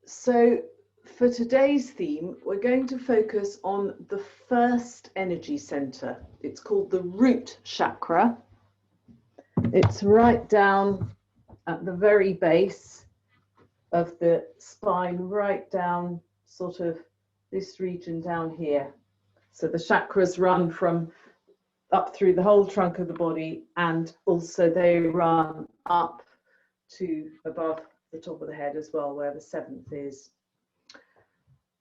So for today's theme, we're going to focus on the first energy center. It's called the root chakra. It's right down at the very base of the spine, right down sort of this region down here. So the chakras run from up through the whole trunk of the body, and also they run up to above the top of the head as well, where the seventh is.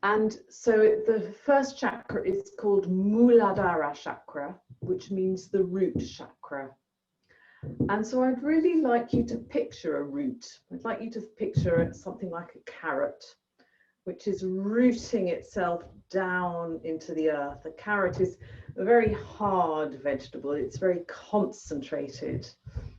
And so the first chakra is called muladhara chakra, which means the root chakra. And so I'd really like you to picture a root. I'd like you to picture something like a carrot, which is rooting itself down into the earth. A carrot is a very hard vegetable. It's very concentrated.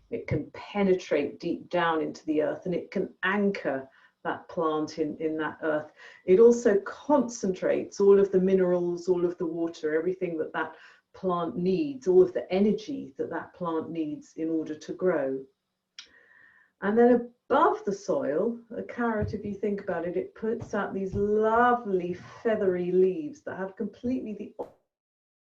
It can penetrate deep down into the earth, and it can anchor that plant in that earth. It also concentrates all of the minerals, all of the water, everything that that plant needs, all of the energy that that plant needs in order to grow. And then above the soil, a carrot, if you think about it, it puts out these lovely feathery leaves that have completely the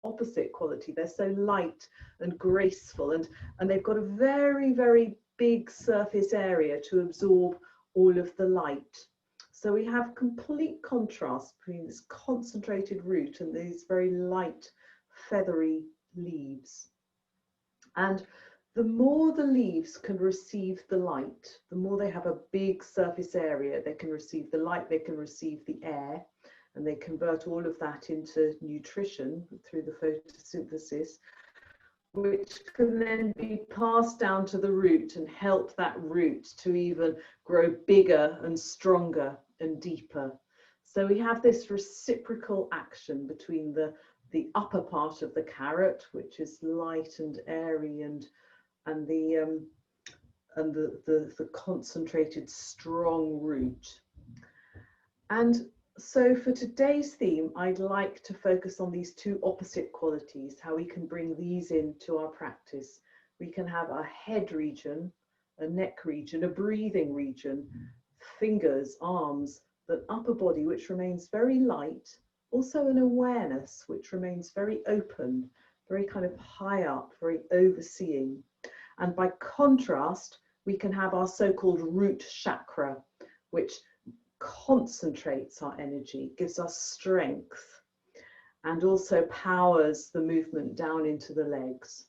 opposite quality. They're so light and graceful, and they've got a very, very big surface area to absorb all of the light. So we have complete contrast between this concentrated root and these very light feathery leaves. And the more the leaves can receive the light, the more they have a big surface area. They can receive the light, they can receive the air, and they convert all of that into nutrition through the photosynthesis, which can then be passed down to the root and help that root to even grow bigger and stronger and deeper. So we have this reciprocal action between the upper part of the carrot, which is light and airy, and the concentrated strong root. And so for today's theme, I'd like to focus on these two opposite qualities, how we can bring these into our practice. We can have a head region, a neck region, a breathing region, fingers, arms, the upper body, which remains very light, also an awareness, which remains very open, very kind of high up, very overseeing. And by contrast, we can have our so-called root chakra, which concentrates our energy, gives us strength, and also powers the movement down into the legs.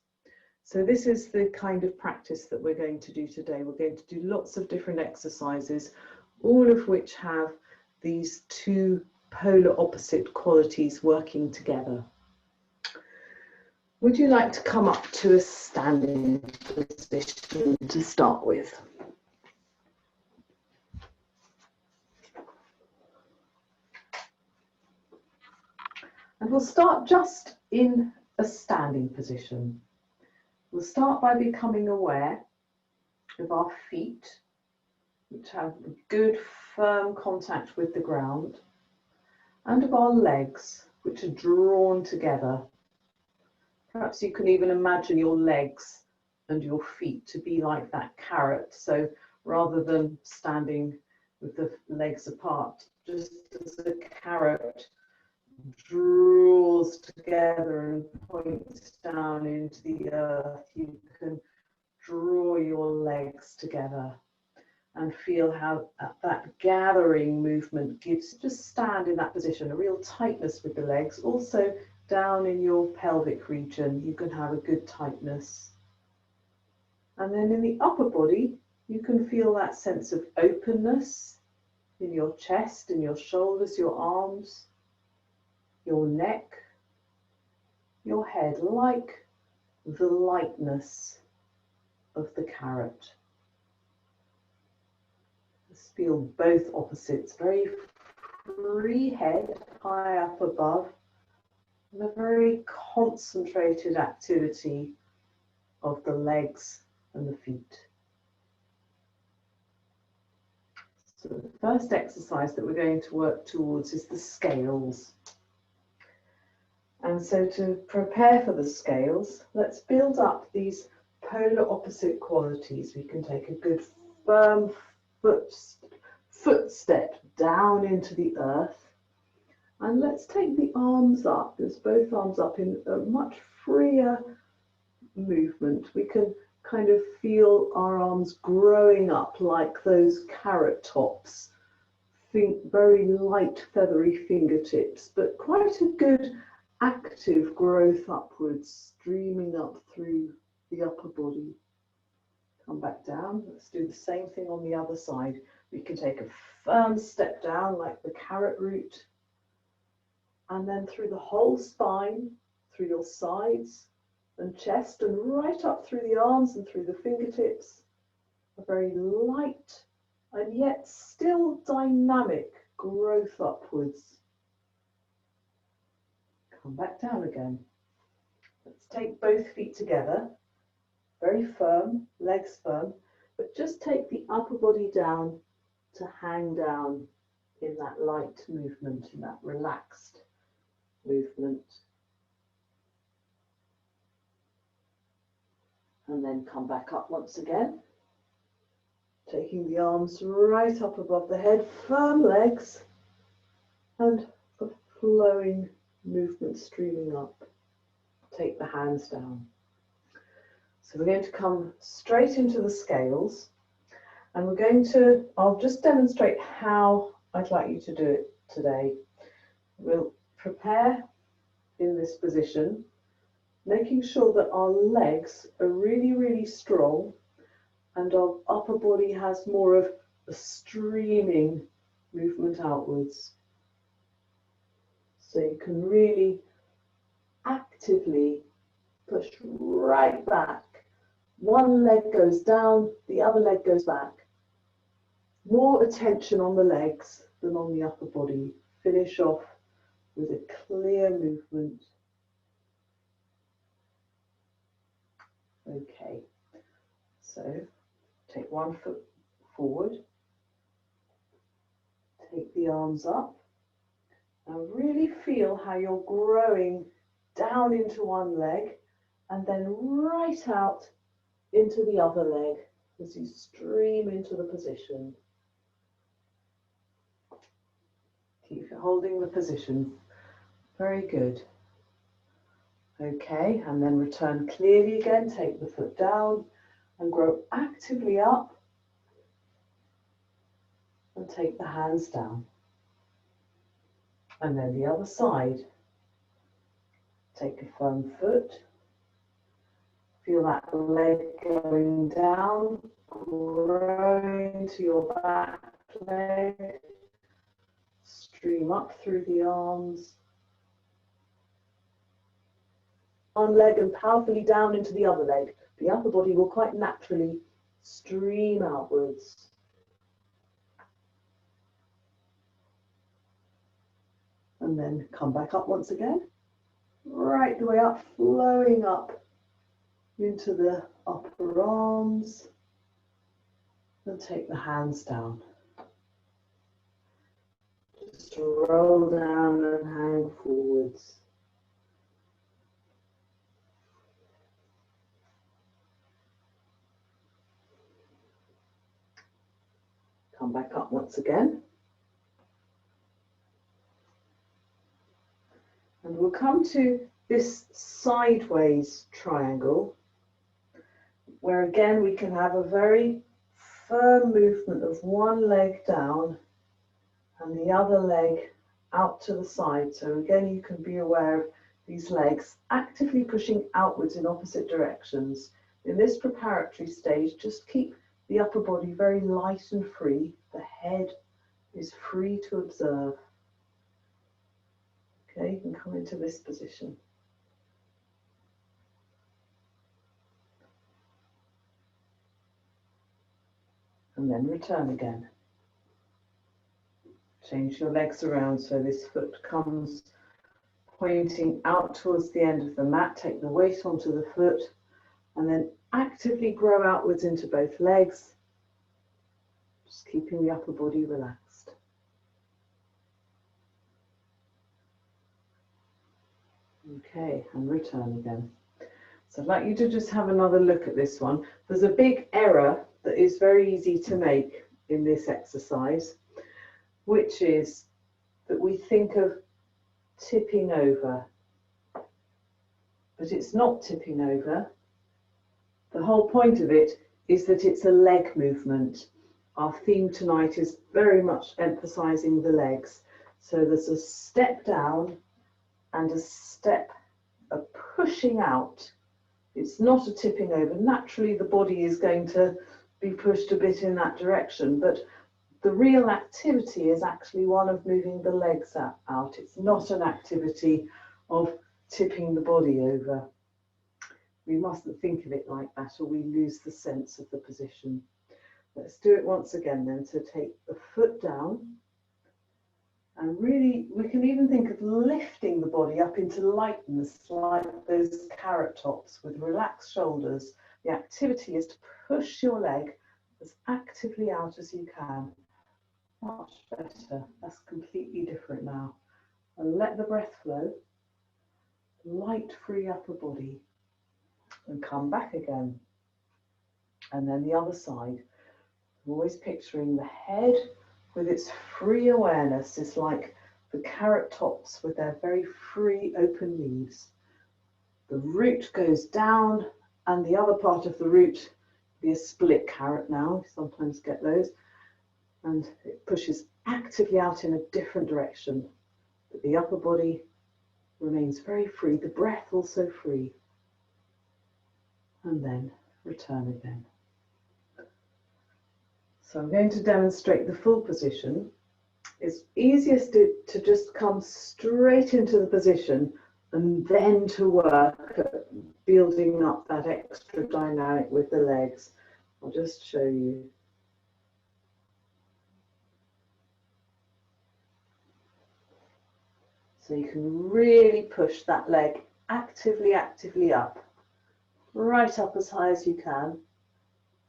So this is the kind of practice that we're going to do today. We're going to do lots of different exercises, all of which have these two polar opposite qualities working together. Would you like to come up to a standing position to start with? And we'll start just in a standing position. We'll start by becoming aware of our feet, which have good firm contact with the ground, and of our legs, which are drawn together. Perhaps you can even imagine your legs and your feet to be like that carrot. So rather than standing with the legs apart, just as a carrot draws together and points down into the earth, you can draw your legs together and feel how that gathering movement gives. Just stand in that position, a real tightness with the legs. Also down in your pelvic region, you can have a good tightness. And then in the upper body, you can feel that sense of openness in your chest, in your shoulders, your arms, your neck, your head, like the lightness of the carrot. Just feel both opposites, very free head, high up above, and a very concentrated activity of the legs and the feet. So the first exercise that we're going to work towards is the scales. And so to prepare for the scales, let's build up these polar opposite qualities. We can take a good firm footstep down into the earth. And let's take the arms up, just both arms up in a much freer movement. We can kind of feel our arms growing up like those carrot tops. Think very light feathery fingertips, but quite a good active growth upwards, streaming up through the upper body. Come back down. Let's do the same thing on the other side. We can take a firm step down like the carrot root, and then through the whole spine, through your sides and chest, and right up through the arms and through the fingertips. A very light and yet still dynamic growth upwards. Come back down again. Let's take both feet together, very firm, legs firm, but just take the upper body down to hang down in that light movement, in that relaxed movement. And then come back up once again. Taking the arms right up above the head, firm legs, and a flowing movement streaming up. Take the hands down. So we're going to come straight into the scales, and we're going to, I'll just demonstrate how I'd like you to do it today. We'll prepare in this position, making sure that our legs are really, really strong, and our upper body has more of a streaming movement outwards. So you can really actively push right back. One leg goes down, the other leg goes back. More attention on the legs than on the upper body. Finish off with a clear movement. Okay, so take one foot forward, take the arms up, and really feel how you're growing down into one leg and then right out into the other leg as you stream into the position. Keep holding the position. Very good. Okay, and then return clearly again, take the foot down and grow actively up, and take the hands down. And then the other side. Take a firm foot, feel that leg going down, growing to your back leg, stream up through the arms, one leg and powerfully down into the other leg. The upper body will quite naturally stream outwards. And then come back up once again, right the way up, flowing up into the upper arms, and take the hands down. Just roll down and hang forwards. Come back up once again. And we'll come to this sideways triangle, where again we can have a very firm movement of one leg down and the other leg out to the side. So again, you can be aware of these legs actively pushing outwards in opposite directions. In this preparatory stage, just keep the upper body very light and free. The head is free to observe. Okay, you can come into this position. And then return again. Change your legs around so this foot comes pointing out towards the end of the mat. Take the weight onto the foot and then actively grow outwards into both legs, just keeping the upper body relaxed. Okay, and return again. So I'd like you to just have another look at this one. There's a big error that is very easy to make in this exercise. which is that we think of tipping over, but it's not tipping over. The whole point of it is that it's a leg movement. Our theme tonight is very much emphasizing the legs. So there's a step down and a step, a pushing out. It's not a tipping over. Naturally, the body is going to be pushed a bit in that direction, but the real activity is actually one of moving the legs out. It's not an activity of tipping the body over. We mustn't think of it like that, or we lose the sense of the position. Let's do it once again then. So take the foot down, and really we can even think of lifting the body up into lightness, like those carrot tops with relaxed shoulders. The activity is to push your leg as actively out as you can. Much better. That's completely different now. And let the breath flow. Light, free upper body. And come back again. And then the other side. Always picturing the head with its free awareness is like the carrot tops with their very free open leaves. The root goes down, and the other part of the root, be a split carrot now, you sometimes get those, and it pushes actively out in a different direction. But the upper body remains very free, the breath also free. And then return again. So I'm going to demonstrate the full position. It's easiest to just come straight into the position and then to work at building up that extra dynamic with the legs. I'll just show you. So you can really push that leg actively up, right up as high as you can.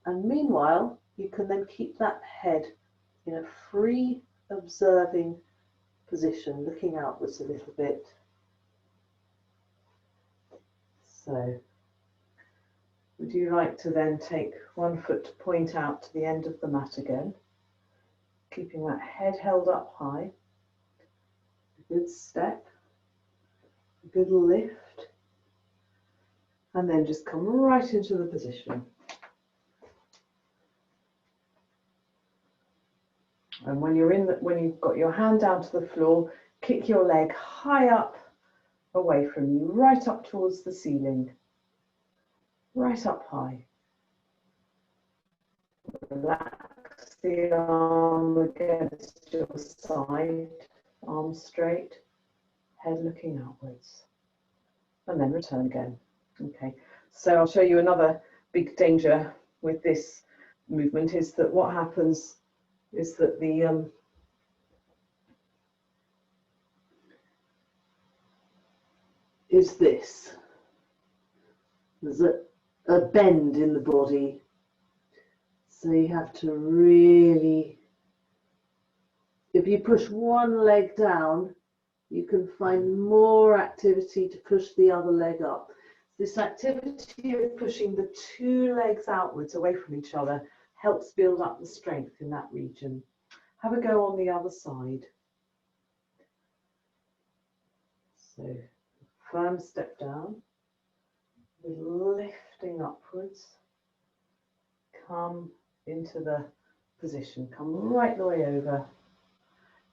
And meanwhile, you can then keep that head in a free, observing position, looking outwards a little bit. So, would you like to then take one foot to point out to the end of the mat again, keeping that head held up high, a good step, a good lift, and then just come right into the position. And when you're when you've got your hand down to the floor, kick your leg high up away from you, right up towards the ceiling, right up high. Relax the arm against your side, arm straight, head looking outwards, and then return again. Okay, so I'll show you another big danger with this movement is that what happens is that the there's a bend in the body, so you have to really, if you push one leg down, you can find more activity to push the other leg up. This activity of pushing the two legs outwards away from each other helps build up the strength in that region. Have a go on the other side. So, firm step down, with lifting upwards, come into the position, come right the way over,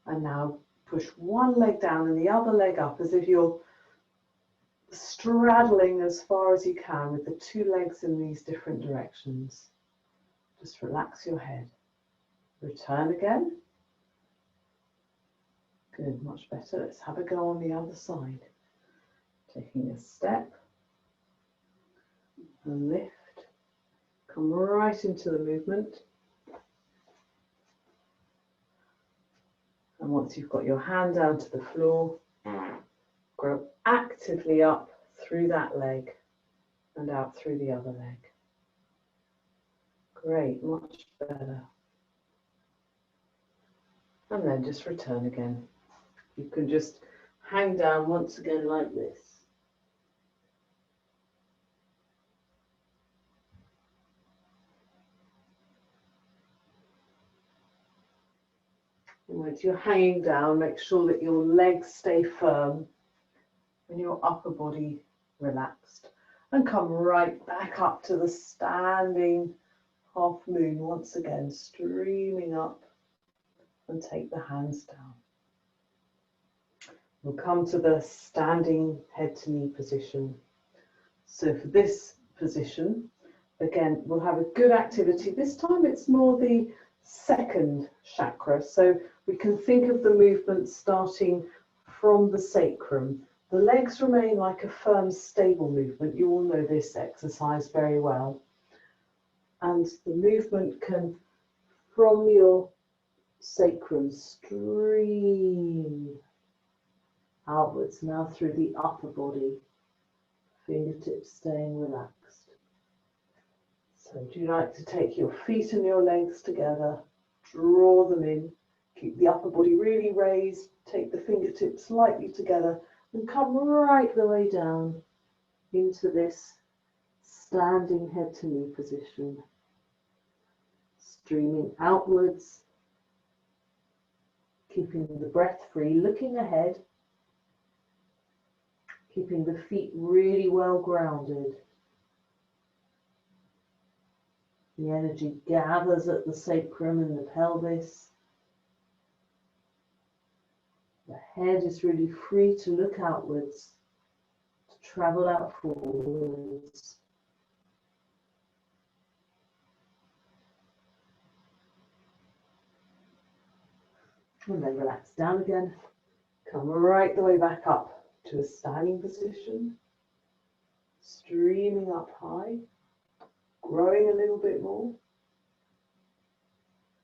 and now push one leg down and the other leg up as if you're straddling as far as you can with the two legs in these different directions. Just relax your head. Return again. Good, much better. Let's have a go on the other side. Taking a step, a lift, come right into the movement. And once you've got your hand down to the floor, grow actively up through that leg and out through the other leg. Great, much better. And then just return again. You can just hang down once again like this. And Once you're hanging down, make sure that your legs stay firm and your upper body relaxed. And come right back up to the standing half moon once again, streaming up, and take the hands down. We'll come to the standing head to knee position. So for this position, again, we'll have a good activity. This time it's more the second chakra. So we can think of the movement starting from the sacrum. The legs remain like a firm, stable movement. You all know this exercise very well. And the movement can, from your sacrum, stream outwards now through the upper body, fingertips staying relaxed. So do you like to take your feet and your legs together, draw them in, keep the upper body really raised, take the fingertips slightly together, and come right the way down into this standing head to knee position. Streaming outwards, keeping the breath free, looking ahead, keeping the feet really well grounded. The energy gathers at the sacrum and the pelvis. The head is really free to look outwards, to travel out forwards. And then relax down again. Come right the way back up to a standing position. Streaming up high, growing a little bit more.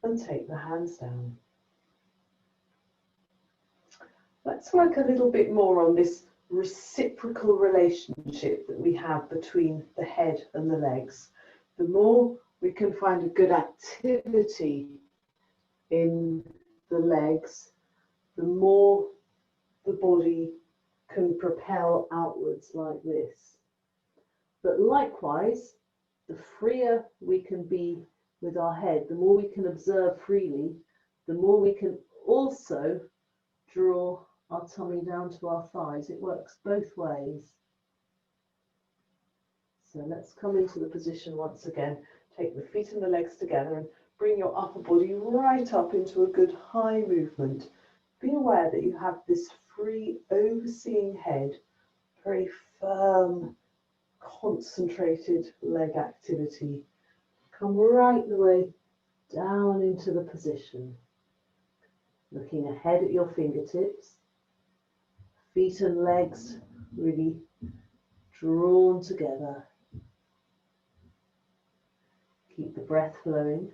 And take the hands down. Let's work a little bit more on this reciprocal relationship that we have between the head and the legs. The more we can find a good activity in the legs, the more the body can propel outwards like this. But likewise, the freer we can be with our head, the more we can observe freely, the more we can also draw our tummy down to our thighs. It works both ways. So let's come into the position once again. Take the feet and the legs together and bring your upper body right up into a good high movement. Be aware that you have this free overseeing head, very firm, concentrated leg activity. Come right the way down into the position. Looking ahead at your fingertips, feet and legs really drawn together. Keep the breath flowing.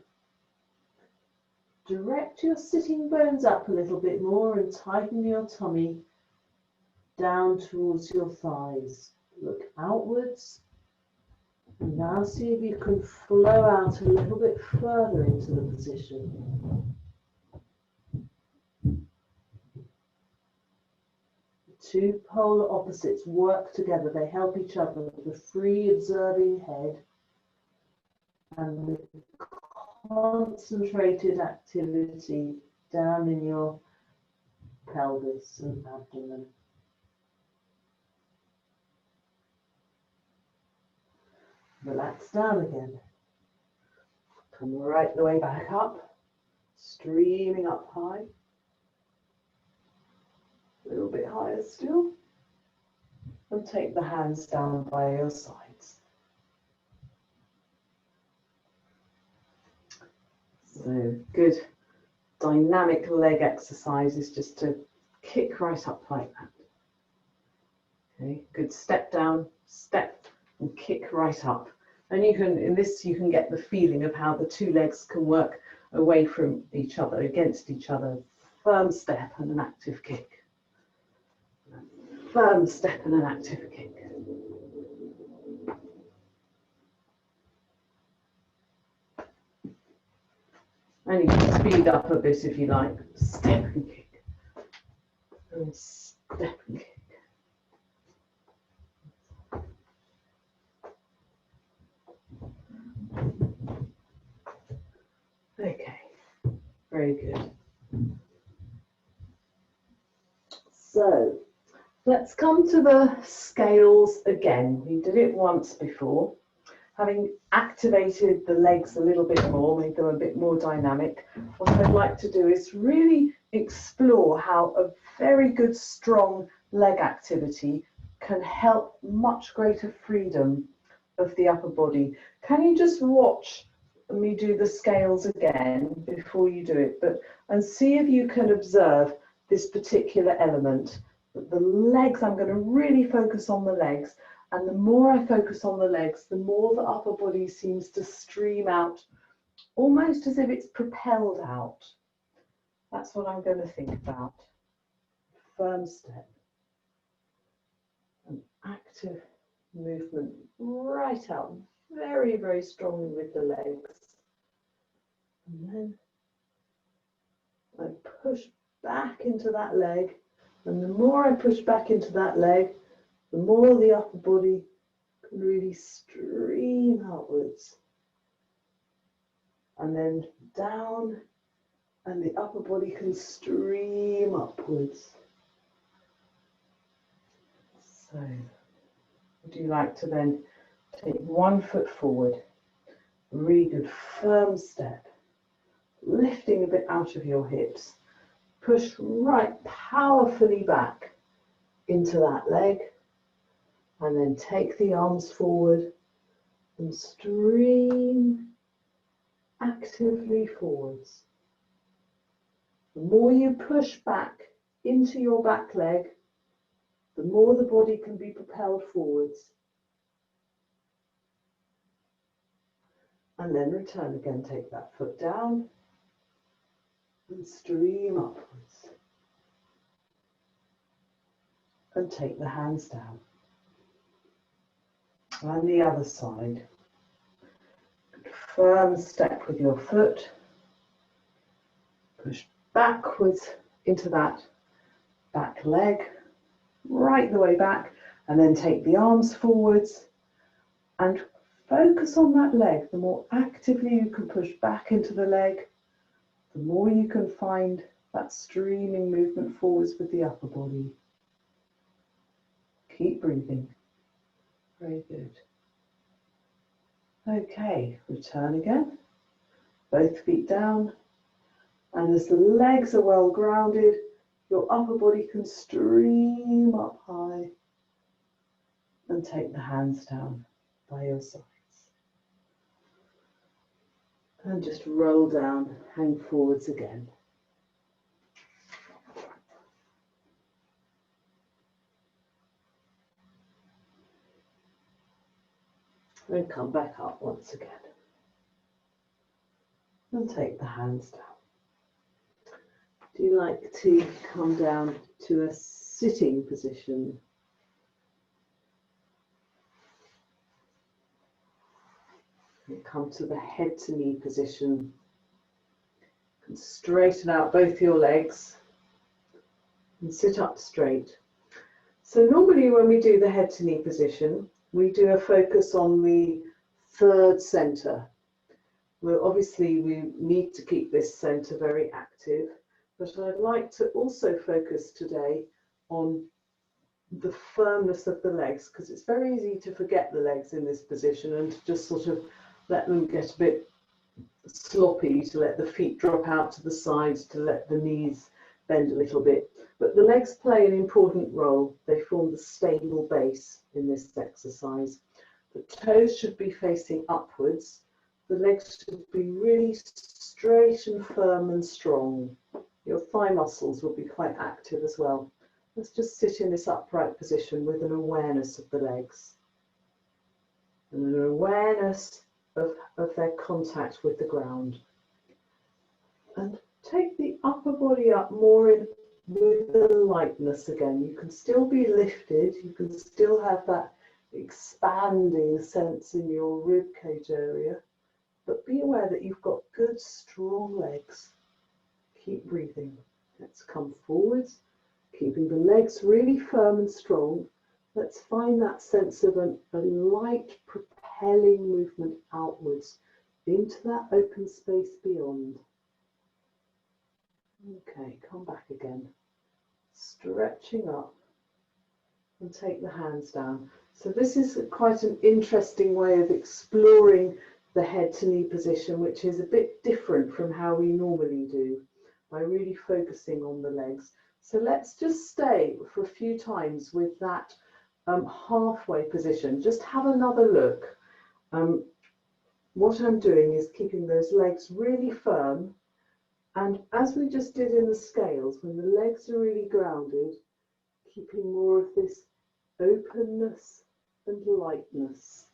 Direct your sitting bones up a little bit more and tighten your tummy down towards your thighs. Look outwards. And now see if you can flow out a little bit further into the position. Two polar opposites work together. They help each other. The free observing head and the concentrated activity down in your pelvis and abdomen. Relax down again. Come right the way back up, streaming up high. A little bit higher still. And take the hands down by your sides. So good dynamic leg exercises just to kick right up like that. Okay, good step down, step and kick right up. And you can, in this, you can get the feeling of how the two legs can work away from each other, against each other. Firm step and an active kick. Firm step and an active kick. And you can speed up a bit if you like. Step and kick. And step and kick. Okay, very good. So let's come to the scales again. We did it once before. Having activated the legs a little bit more, made them a bit more dynamic, what I'd like to do is really explore how a very good strong leg activity can help much greater freedom of the upper body. Can you just watch me do the scales again before you do it, and see if you can observe this particular element. The legs, I'm going to really focus on the legs, and the more I focus on the legs, the more the upper body seems to stream out, almost as if it's propelled out. That's what I'm going to think about. Firm step, an active movement right out, very, very strongly with the legs. And then I push back into that leg, and the more I push back into that leg, the more the upper body can really stream outwards. And then down, and the upper body can stream upwards. So, would you like to then take 1 foot forward, a really good firm step, lifting a bit out of your hips, push right powerfully back into that leg, and then take the arms forward and stream actively forwards. The more you push back into your back leg, the more the body can be propelled forwards. And then return again, take that foot down and stream upwards. And take the hands down. And the other side. Firm step with your foot. Push backwards into that back leg, right the way back, and then take the arms forwards and focus on that leg. The more actively you can push back into the leg, the more you can find that streaming movement forwards with the upper body. Keep breathing. Very good. Okay, return again. Both feet down. And as the legs are well grounded, your upper body can stream up high and take the hands down by your sides. And just roll down, hang forwards again. And come back up once again. And take the hands down. Do you like to come down to a sitting position? And come to the head to knee position. And straighten out both your legs and sit up straight. So normally when we do the head to knee position, we do a focus on the third center. Well, obviously we need to keep this center very active, but I'd like to also focus today on the firmness of the legs, because it's very easy to forget the legs in this position and to just sort of let them get a bit sloppy, to let the feet drop out to the sides, to let the knees bend a little bit. But the legs play an important role. They form the stable base in this exercise. The toes should be facing upwards. The legs should be really straight and firm and strong. Your thigh muscles will be quite active as well. Let's just sit in this upright position with an awareness of the legs and an awareness of their contact with the ground. And take the upper body up more in with the lightness again. You can still be lifted, you can still have that expanding sense in your rib cage area, but be aware that you've got good strong legs. Keep breathing. Let's come forwards, keeping the legs really firm and strong. Let's find that sense of a light propelling movement outwards into that open space beyond. Okay, come back again. stretching up, and take the hands down. So this is quite an interesting way of exploring the head to knee position, which is a bit different from how we normally do, by really focusing on the legs. So let's just stay for a few times with that halfway position. Just have another look. What I'm doing is keeping those legs really firm, and as we just did in the scales, when the legs are really grounded, keeping more of this openness and lightness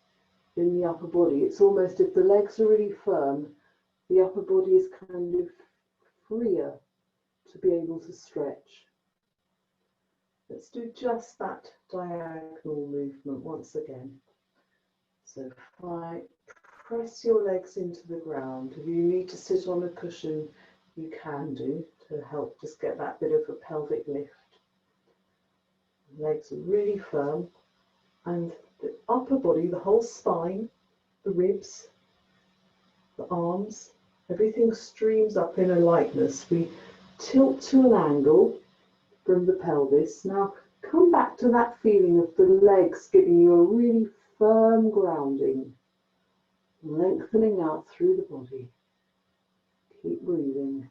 in the upper body. It's almost, if the legs are really firm, the upper body is kind of freer to be able to stretch. Let's do just that diagonal movement once again. So press your legs into the ground. If you need to sit on a cushion, you can do, to help just get that bit of a pelvic lift. Legs are really firm, and the upper body, the whole spine, the ribs, the arms, everything streams up in a lightness. We tilt to an angle from the pelvis. Now come back to that feeling of the legs giving you a really firm grounding, lengthening out through the body. Keep breathing,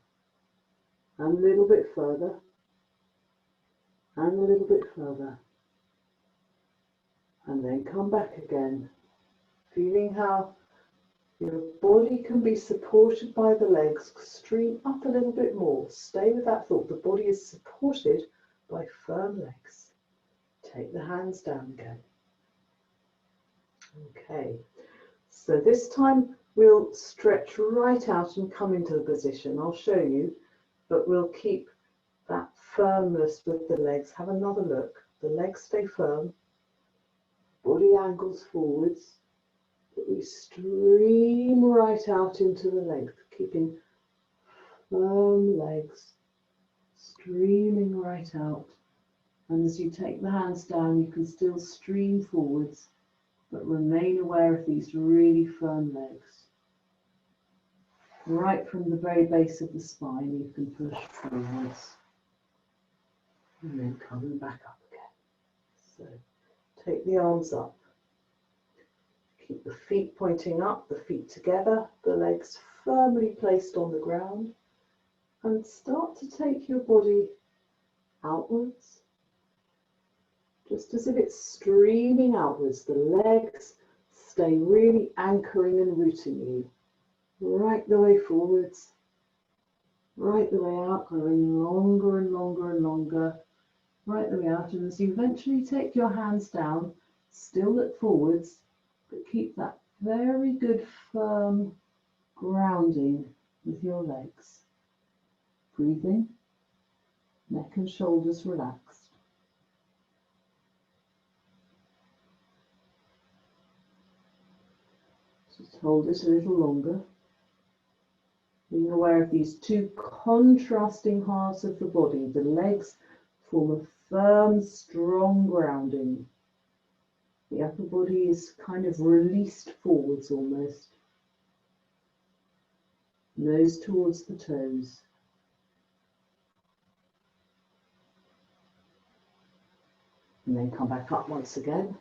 and a little bit further, and a little bit further, and then come back again, feeling how your body can be supported by the legs. Stream up a little bit more. Stay with that thought. The body is supported by firm legs. Take the hands down again. Okay, so this time we'll stretch right out and come into the position. I'll show you, but we'll keep that firmness with the legs. Have another look. The legs stay firm, body angles forwards, but we stream right out into the length, keeping firm legs, streaming right out. And as you take the hands down, you can still stream forwards, but remain aware of these really firm legs. Right from the very base of the spine, you can push forwards. And then coming back up again. So take the arms up. Keep the feet pointing up, the feet together, the legs firmly placed on the ground. And start to take your body outwards, just as if it's streaming outwards. The legs stay really anchoring and rooting you. Right the way forwards, right the way out, going longer and longer and longer, right the way out. And as you eventually take your hands down, still look forwards, but keep that very good firm grounding with your legs. Breathing, neck and shoulders relaxed. Just hold it a little longer. Being aware of these two contrasting halves of the body. The legs form a firm, strong grounding. The upper body is kind of released forwards almost. Nose towards the toes. And then come back up once again.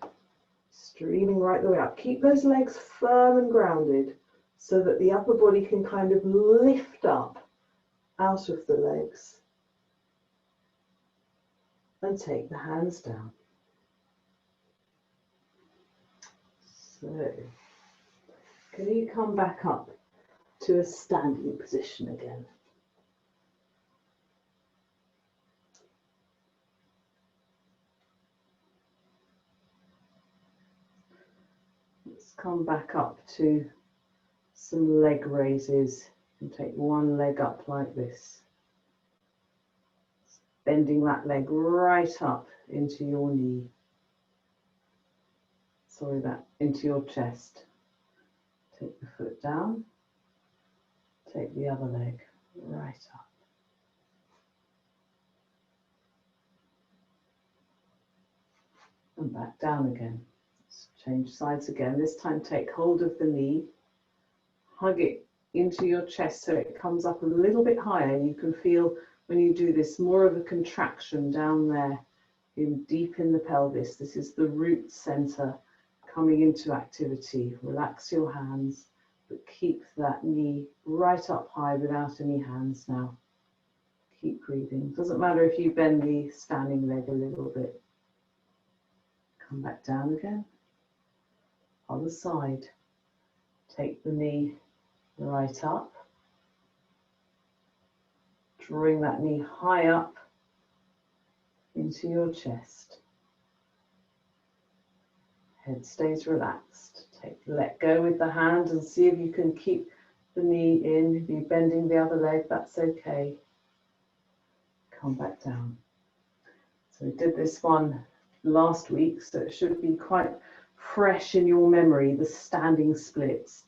Streaming right the way up. Keep those legs firm and grounded, so that the upper body can kind of lift up out of the legs. And take the hands down. So, can you come back up to a standing position again? Let's come back up to some leg raises, and take one leg up like this, bending that leg right up into your knee, into your chest. Take the foot down, take the other leg right up. And back down again. Let's change sides again. This time take hold of the knee. Hug it into your chest so it comes up a little bit higher. You can feel when you do this, more of a contraction down there, deep in the pelvis. This is the root center coming into activity. Relax your hands, but keep that knee right up high without any hands now. Keep breathing. Doesn't matter if you bend the standing leg a little bit. Come back down again. Other side. Take the knee right up. Drawing that knee high up into your chest. Head stays relaxed. Let go with the hand and see if you can keep the knee in. If you're bending the other leg, that's okay. Come back down. So we did this one last week, so it should be quite fresh in your memory, the standing splits.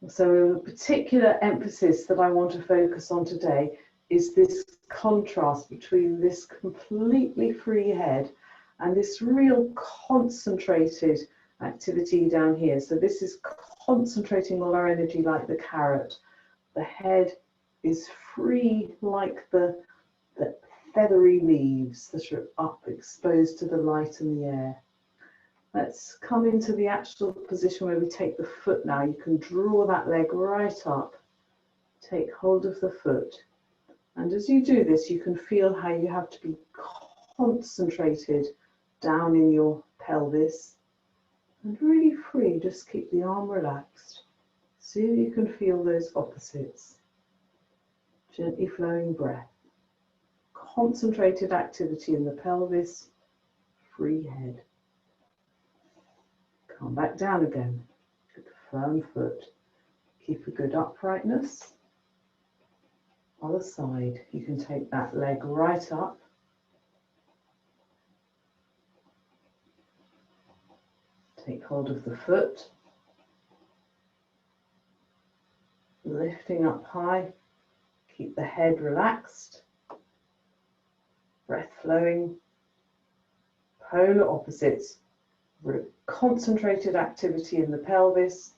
So a particular emphasis that I want to focus on today is this contrast between this completely free head and this real concentrated activity down here. So this is concentrating all our energy like the carrot. The head is free like the feathery leaves that are up, exposed to the light and the air. Let's come into the actual position where we take the foot now. You can draw that leg right up, take hold of the foot. And as you do this, you can feel how you have to be concentrated down in your pelvis and really free. Just keep the arm relaxed. See if you can feel those opposites. Gently flowing breath. Concentrated activity in the pelvis, free head. Come back down again. Good firm foot. Keep a good uprightness. Other side, you can take that leg right up. Take hold of the foot. Lifting up high. Keep the head relaxed. Breath flowing. Polar opposites. Concentrated activity in the pelvis.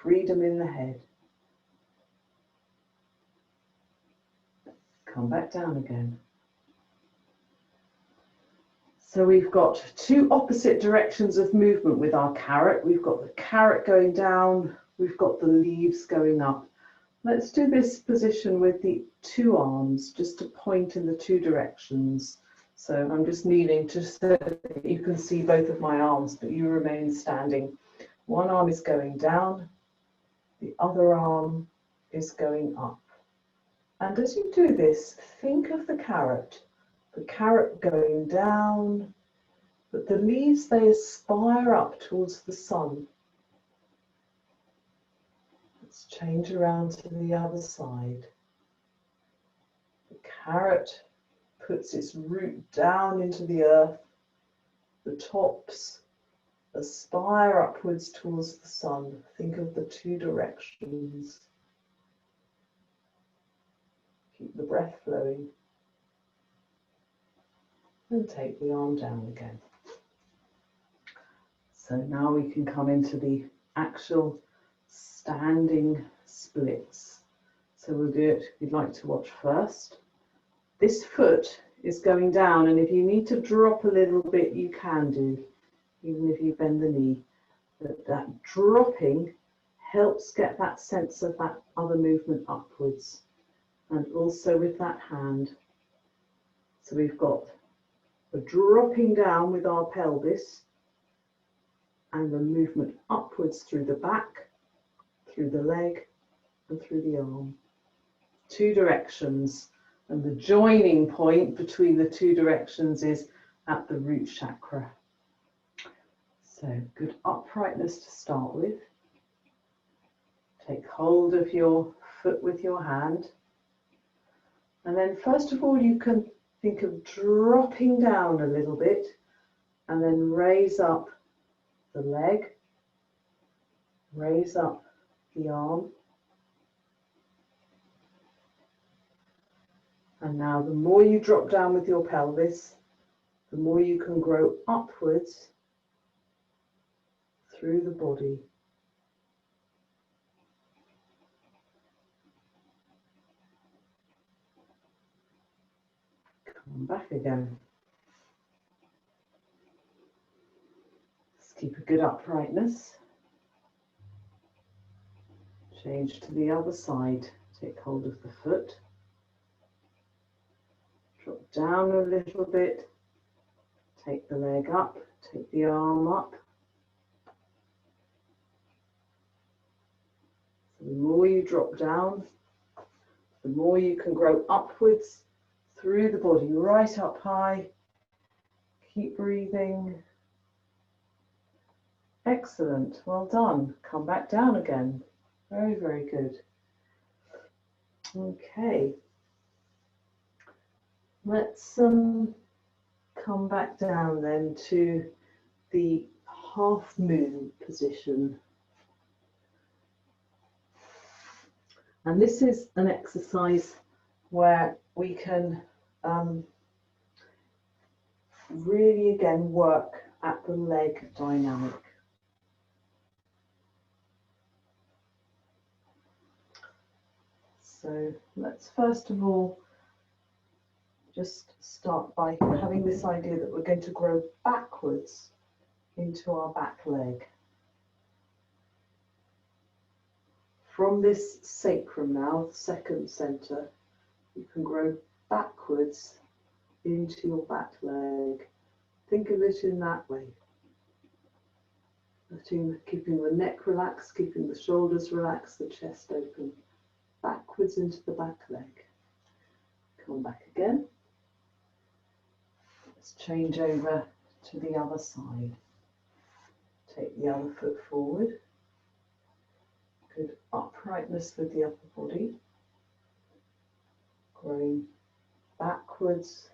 Freedom in the head. Come back down again. So we've got two opposite directions of movement with our carrot. We've got the carrot going down, we've got the leaves going up. Let's do this position with the two arms, just to point in the two directions. So I'm just kneeling just so that you can see both of my arms, but you remain standing. One arm is going down, the other arm is going up. And as you do this, think of the carrot going down, but the leaves, they aspire up towards the sun. Let's change around to the other side. The carrot puts its root down into the earth. The tops aspire upwards towards the sun. Think of the two directions. Keep the breath flowing. And take the arm down again. So now we can come into the actual standing splits. So we'll do it, you'd like to watch first. This foot is going down, and if you need to drop a little bit, you can do, even if you bend the knee. But that dropping helps get that sense of that other movement upwards. And also with that hand. So we've got a dropping down with our pelvis and the movement upwards through the back, through the leg and through the arm. Two directions, and the joining point between the two directions is at the root chakra. So good uprightness to start with. Take hold of your foot with your hand. And then first of all, you can think of dropping down a little bit and then raise up the leg, raise up the arm. And now the more you drop down with your pelvis, the more you can grow upwards through the body. Come back again. Let's keep a good uprightness. Change to the other side. Take hold of the foot. Drop down a little bit. Take the leg up. Take the arm up. So the more you drop down, the more you can grow upwards through the body, right up high. Keep breathing. Excellent. Well done. Come back down again. Very, very good. Okay. Let's come back down then to the half moon position. And this is an exercise where we can really again work at the leg dynamic. So let's first of all just start by having this idea that we're going to grow backwards into our back leg. From this sacrum now, the second center, you can grow backwards into your back leg. Think of it in that way. Keeping the neck relaxed, keeping the shoulders relaxed, the chest open. Backwards into the back leg. Come back again. Let's change over to the other side. Take the other foot forward. Good uprightness with the upper body. Growing backwards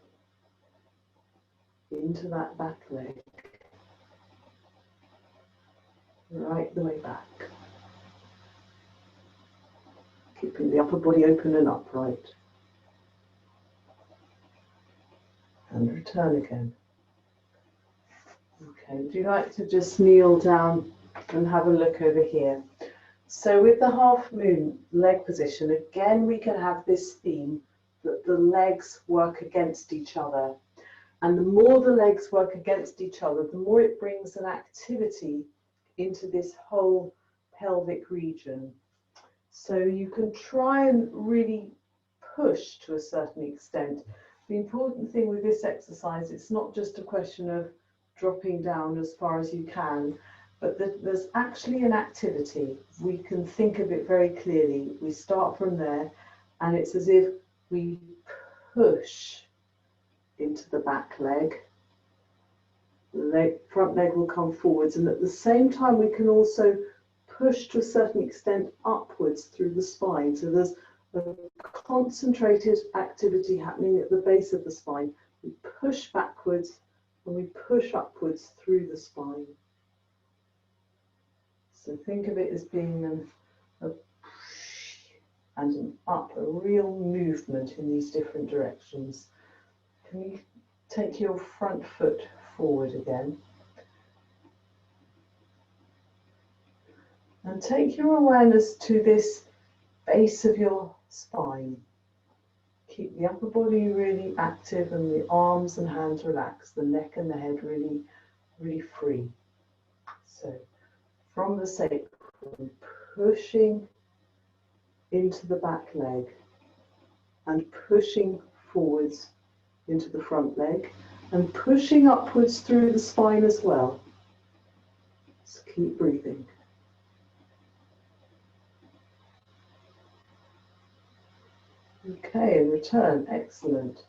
into that back leg. Right the way back. Keeping the upper body open and upright. And return again. Okay, would you like to just kneel down and have a look over here? So with the half moon leg position, again we can have this theme that the legs work against each other. And the more the legs work against each other, the more it brings an activity into this whole pelvic region. So you can try and really push to a certain extent. The important thing with this exercise, it's not just a question of dropping down as far as you can, but there's actually an activity. We can think of it very clearly. We start from there, and it's as if we push into the back leg. The front leg will come forwards, and at the same time we can also push to a certain extent upwards through the spine. So there's a concentrated activity happening at the base of the spine. We push backwards and we push upwards through the spine. So think of it as being a push and an up, a real movement in these different directions. Can you take your front foot forward again? And take your awareness to this base of your spine. Keep the upper body really active and the arms and hands relaxed, the neck and the head really, really free. So from the sacrum, pushing into the back leg and pushing forwards into the front leg and pushing upwards through the spine as well. So keep breathing. Okay, and return. Excellent.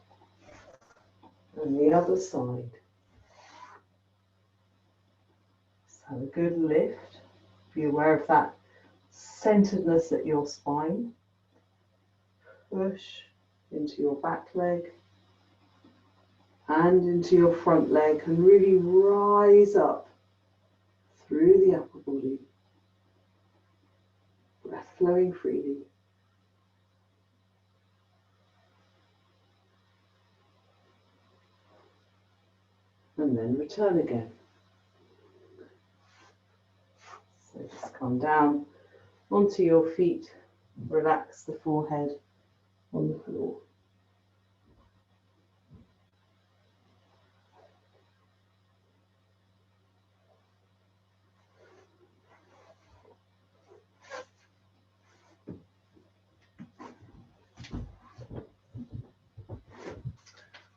And the other side. Just have a good lift. Be aware of that centeredness at your spine. Push into your back leg and into your front leg, and really rise up through the upper body. Breath flowing freely. And then return again. So just come down onto your feet, relax the forehead on the floor.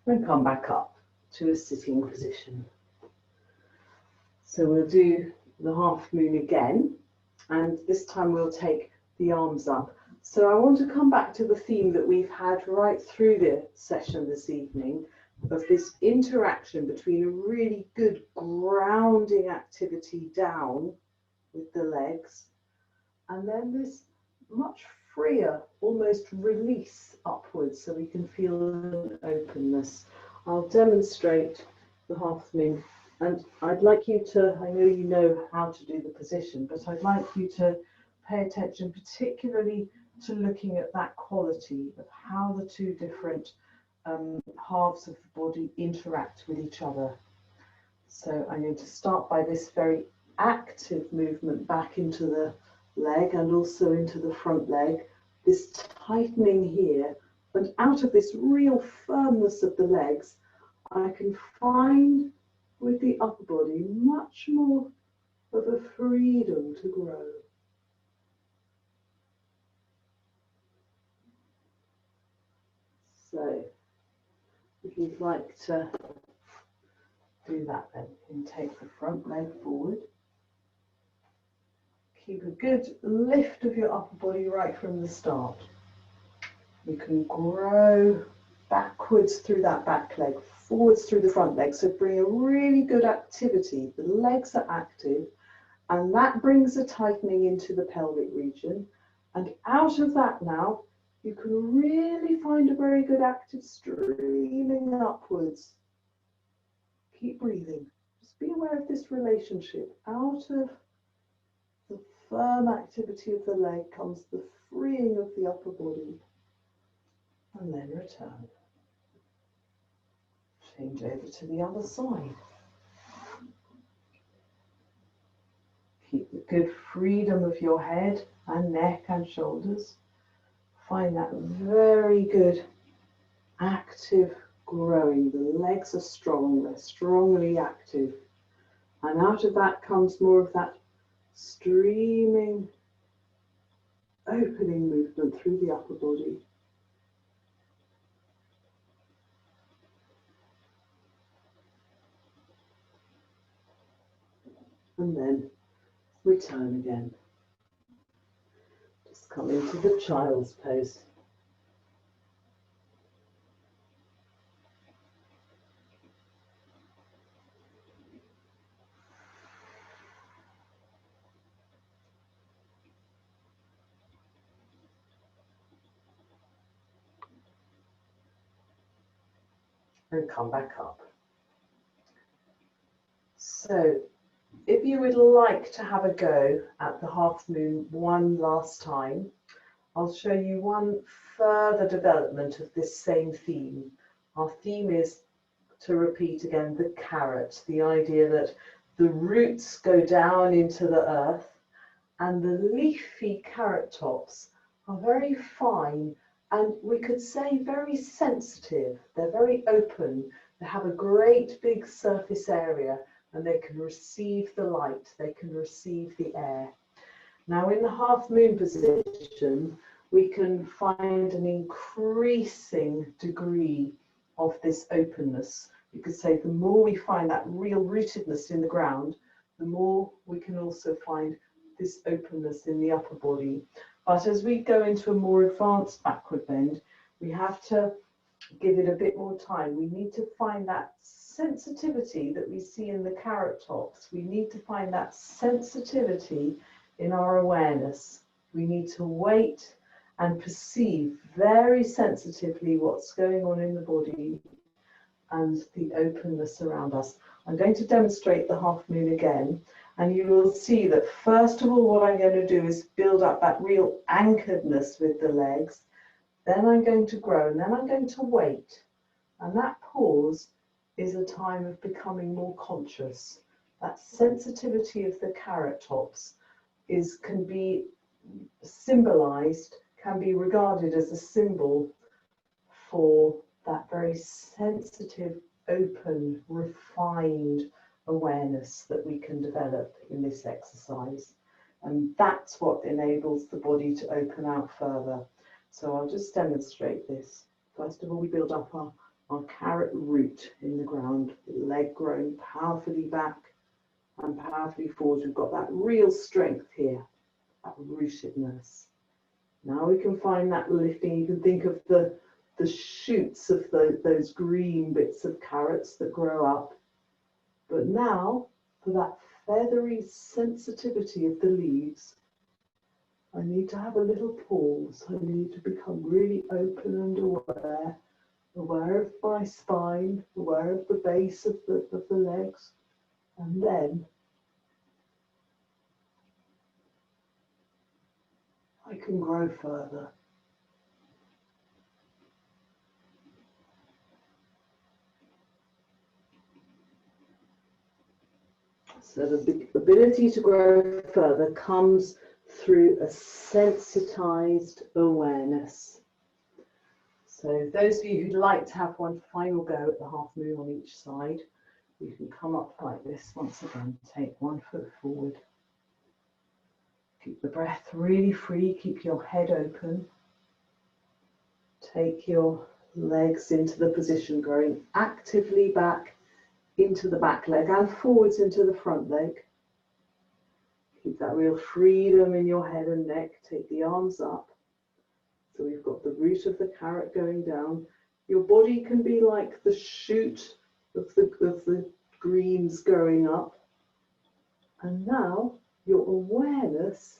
and come back up to a sitting position. So we'll do the half moon again, and this time we'll take the arms up. So I want to come back to the theme that we've had right through the session this evening, of this interaction between a really good grounding activity down with the legs, and then this much freer, almost release upwards, so we can feel an openness. I'll demonstrate the half moon, and I'd like you to, I know you know how to do the position, but I'd like you to pay attention particularly to looking at that quality of how the two different halves of the body interact with each other. So I'm going to start by this very active movement back into the leg and also into the front leg, this tightening here, and out of this real firmness of the legs, I can find with the upper body much more of a freedom to grow. So if you'd like to do that, then you can take the front leg forward. Keep a good lift of your upper body right from the start. You can grow backwards through that back leg, forwards through the front leg. So bring a really good activity. The legs are active, and that brings a tightening into the pelvic region. And out of that now, you can really find a very good active streaming upwards. Keep breathing. Just be aware of this relationship. Out of the firm activity of the leg comes the freeing of the upper body. And then return. Change over to the other side. Keep the good freedom of your head and neck and shoulders. Find that very good active growing. The legs are strong, they're strongly active. And out of that comes more of that streaming, opening movement through the upper body. And then return again. Just come into the child's pose. And come back up. So if you would like to have a go at the half moon one last time, I'll show you one further development of this same theme. Our theme is, to repeat again, the carrot, the idea that the roots go down into the earth and the leafy carrot tops are very fine and we could say very sensitive. They're very open. They have a great big surface area and they can receive the light, they can receive the air. Now in the half moon position, we can find an increasing degree of this openness. You could say the more we find that real rootedness in the ground, the more we can also find this openness in the upper body. But as we go into a more advanced backward bend, we have to give it a bit more time. We need to find that sensitivity that we see in the carrot tops. We need to find that sensitivity in our awareness. We need to wait and perceive very sensitively what's going on in the body and the openness around us. I'm going to demonstrate the half moon again, and you will see that first of all what I'm going to do is build up that real anchoredness with the legs. Then I'm going to grow, and then I'm going to wait. And that pause is a time of becoming more conscious. That sensitivity of the carrot tops can be symbolized, can be regarded as a symbol for that very sensitive, open, refined awareness that we can develop in this exercise. And that's what enables the body to open out further. So I'll just demonstrate this. First of all, we build up our carrot root in the ground, leg growing powerfully back and powerfully forward. We've got that real strength here, that rootedness. Now we can find that lifting. You can think of the shoots of those green bits of carrots that grow up. But now, for that feathery sensitivity of the leaves, I need to have a little pause. I need to become really open and aware of my spine, aware of the base of the legs, and then I can grow further. So the ability to grow further comes through a sensitized awareness. So those of you who'd like to have one final go at the half moon on each side, you can come up like this once again. Take 1 foot forward. Keep the breath really free. Keep your head open. Take your legs into the position, growing actively back into the back leg and forwards into the front leg. Keep that real freedom in your head and neck. Take the arms up. So we've got the root of the carrot going down. Your body can be like the shoot of the greens going up. And now your awareness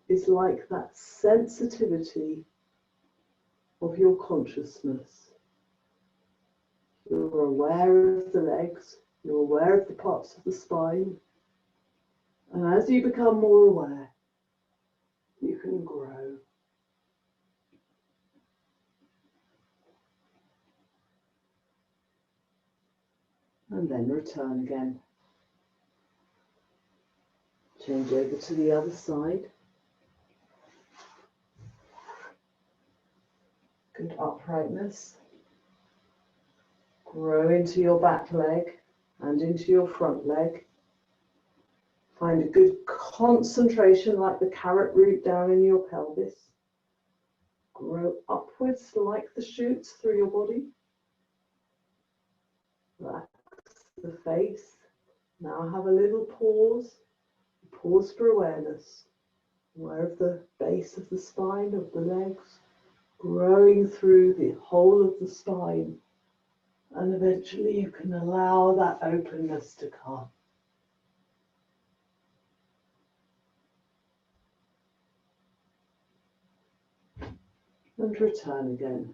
is like that sensitivity of your consciousness. You're aware of the legs, you're aware of the parts of the spine, and as you become more aware, you can grow. And then return again. Change over to the other side. Good uprightness. Grow into your back leg and into your front leg. Find a good concentration like the carrot root down in your pelvis. Grow upwards like the shoots through your body. Relax the face. Now have a little pause. Pause for awareness. Aware of the base of the spine, of the legs, growing through the whole of the spine. And eventually you can allow that openness to come. And return again.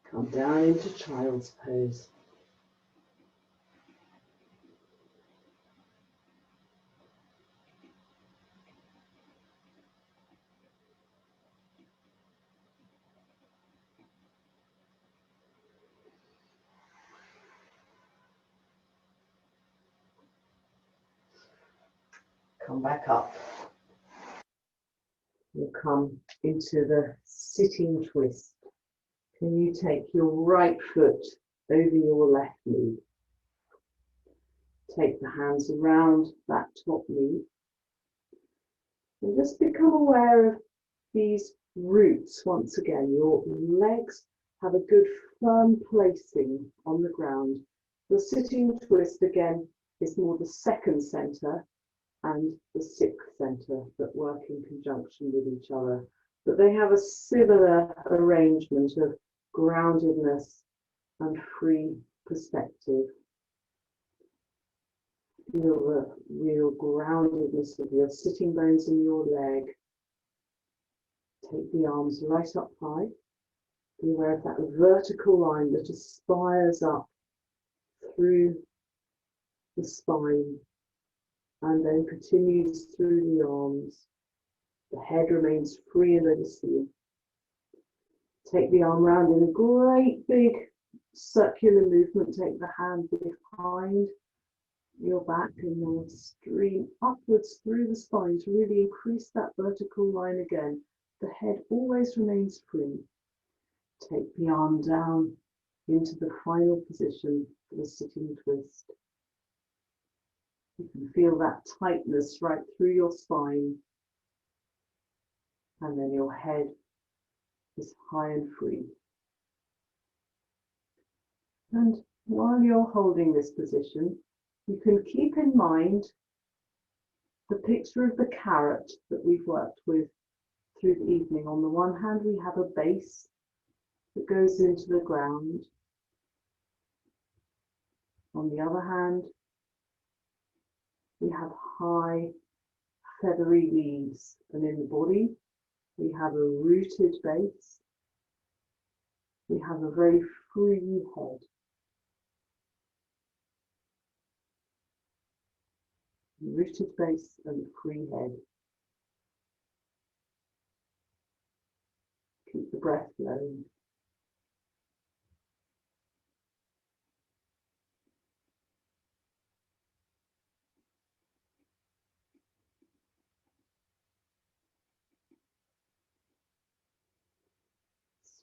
Come down into child's pose. Come back up. We'll come into the sitting twist. Can you take your right foot over your left knee? Take the hands around that top knee. And just become aware of these roots once again. Your legs have a good firm placing on the ground. The sitting twist again is more the second center and the sixth center that work in conjunction with each other. But they have a similar arrangement of groundedness and free perspective. Feel the real groundedness of your sitting bones in your leg. Take the arms right up high. Be aware of that vertical line that aspires up through the spine and then continues through the arms. The head remains free and lotusly. Take the arm round in a great big circular movement. Take the hand behind your back and then stream upwards through the spine to really increase that vertical line again. The head always remains free. Take the arm down into the final position for the sitting twist. You can feel that tightness right through your spine. And then your head is high and free. And while you're holding this position, you can keep in mind the picture of the carrot that we've worked with through the evening. On the one hand, we have a base that goes into the ground. On the other hand, we have high feathery leaves, and in the body, we have a rooted base. We have a very free head. Rooted base and free head. Keep the breath flowing.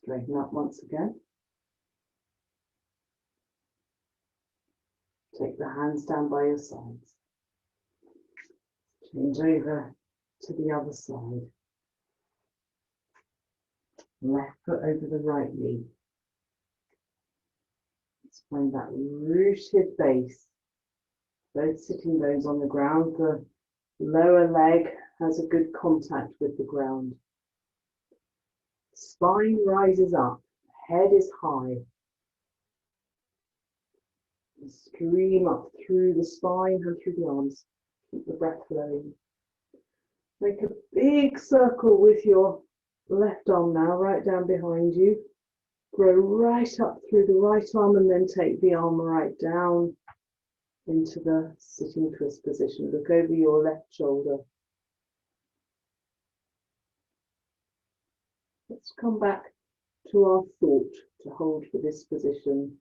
Straighten up once again. Take the hands down by your sides. Change over to the other side. Left foot over the right knee. Let's find that rooted base. Both sitting bones on the ground. The lower leg has a good contact with the ground. Spine rises up. Head is high. Stream up through the spine and through the arms. Keep the breath flowing. Make a big circle with your left arm now, right down behind you. Grow right up through the right arm and then take the arm right down into the sitting twist position. Look over your left shoulder. Let's come back to our thought to hold for this position.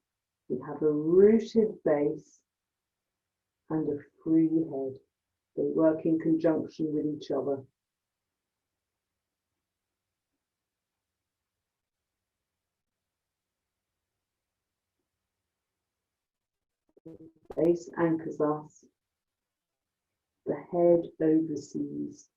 We have a rooted base and a free head. They work in conjunction with each other. The base anchors us. The head oversees.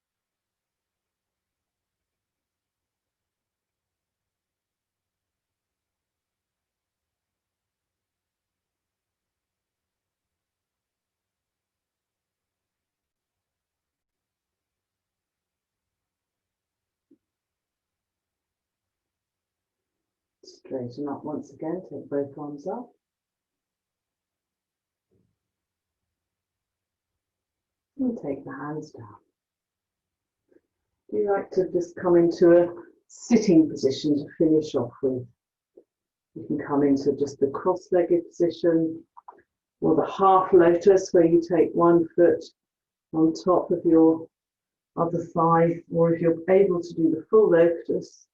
Straighten up once again, take both arms up. And take the hands down. Do you like to just come into a sitting position to finish off with? You can come into just the cross-legged position or the half lotus where you take one foot on top of your other thigh, or if you're able to do the full lotus,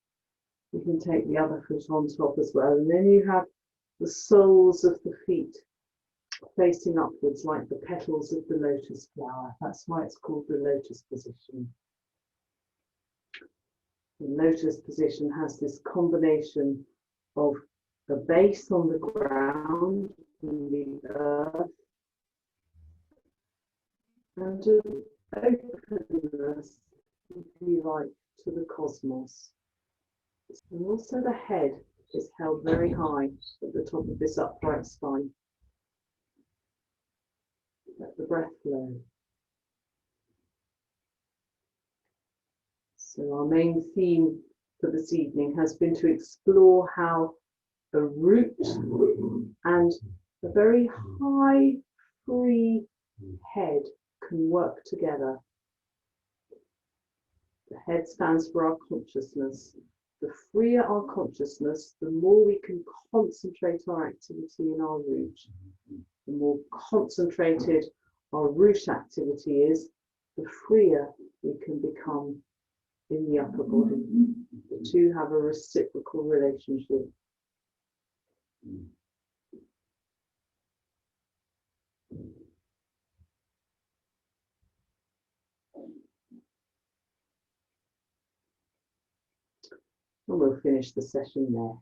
you can take the other foot on top as well. And then you have the soles of the feet facing upwards like the petals of the lotus flower. That's why it's called the lotus position. The lotus position has this combination of a base on the ground, in the earth, and an openness, if you like, to the cosmos. And also the head is held very high at the top of this upright spine. Let the breath flow. So our main theme for this evening has been to explore how a root and a very high, free head can work together. The head stands for our consciousness. The freer our consciousness, the more we can concentrate our activity in our root. The more concentrated our root activity is, the freer we can become in the upper body. The two have a reciprocal relationship. And we'll finish the session there.